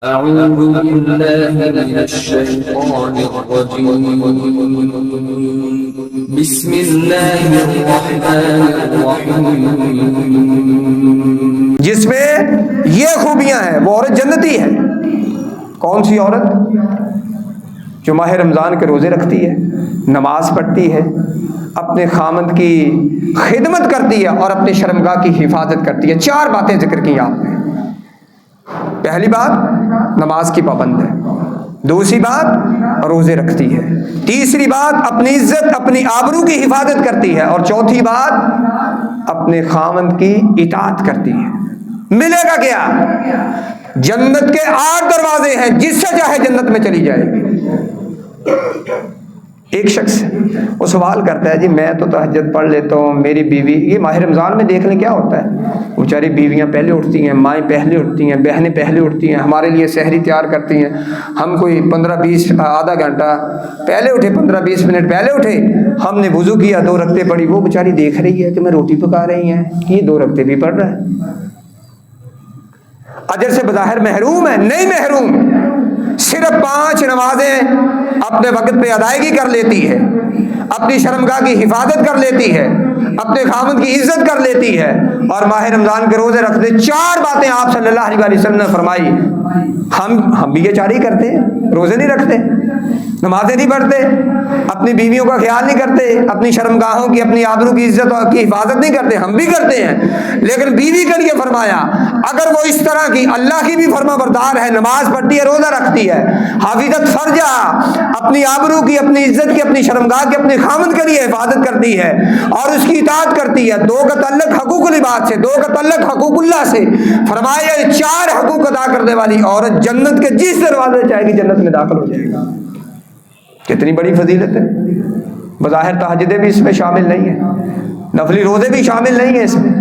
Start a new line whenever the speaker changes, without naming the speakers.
أعوذ بالله من الشيطان الرجيم بسم الله الرحمن الرحيم
جس میں یہ خوبیاں ہیں وہ عورت جنتی ہے۔ کون سی عورت؟ جو ماہ رمضان کے روزے رکھتی ہے، نماز پڑھتی ہے، اپنے خامند کی خدمت کرتی ہے اور اپنی شرمگاہ کی حفاظت کرتی ہے۔ چار باتیں ذکر کی آپ نے۔ پہلی بات نماز کی پابند ہے، دوسری بات روزے رکھتی ہے، تیسری بات اپنی عزت اپنی آبرو کی حفاظت کرتی ہے، اور چوتھی بات اپنے خامند کی اطاعت کرتی ہے۔ ملے گا کیا؟ جنت کے 8 دروازے ہیں، جس سے چاہے جنت میں چلی جائے گی۔ ایک شخص وہ سوال کرتا ہے، جی میں تو تہجد پڑھ لیتا ہوں، میری بیوی، یہ ماہ رمضان میں دیکھ لیں کیا ہوتا ہے، بیچاری بیویاں پہلے اٹھتی ہیں، مائیں پہلے اٹھتی ہیں، بہنیں پہلے اٹھتی ہیں، ہمارے لیے سحری تیار کرتی ہیں، ہم کوئی 15-20 آدھا گھنٹہ پہلے اٹھے، 15-20 منٹ پہلے اٹھے، ہم نے وضو کیا، 2 رکعتیں پڑھی، وہ بیچاری دیکھ رہی ہے کہ میں روٹی پکا رہی ہیں، یہ 2 رکعتیں بھی پڑھ رہا ہے۔ اجر سے بظاہر محروم ہے، نہیں محروم، صرف 5 نمازیں اپنے وقت پہ ادائیگی کر لیتی ہے، اپنی شرمگاہ کی حفاظت کر لیتی ہے، اپنے خامند کی عزت کر لیتی ہے، اور ماہ رمضان کے روزے رکھتے۔ 4 باتیں آپ صلی اللہ علیہ وسلم نے فرمائی۔ ہم بھی یہ 4 ہی کرتے ہیں، روزے نہیں رکھتے، نمازیں نہیں پڑھتے، اپنی بیویوں کا خیال نہیں کرتے، اپنی شرمگاہوں کی اپنی آبرو کی عزت کی حفاظت نہیں کرتے، ہم بھی کرتے ہیں، لیکن بیوی کے لیے فرمایا اگر وہ اس طرح کی اللہ کی بھی فرما بردار ہے، نماز پڑھتی ہے، روزہ رکھتی ہے، حافظت فرجہ، اپنی آبرو کی اپنی عزت کی اپنی شرمگاہ کی اپنے خامند کے لیے حفاظت کرتی ہے اور اس کی اطاعت کرتی ہے، 2 کا تعلق حقوق العباد سے، 2 کا تعلق حقوق اللہ سے، فرمایا 4 حقوق ادا کرنے والی عورت جنت کے جس دروازے چاہے گی جنت میں داخل ہو جائے گا۔ کتنی بڑی فضیلت ہے۔ بظاہر تہجدیں بھی اس میں شامل نہیں ہیں، نفلی روزے بھی شامل نہیں ہیں اس میں۔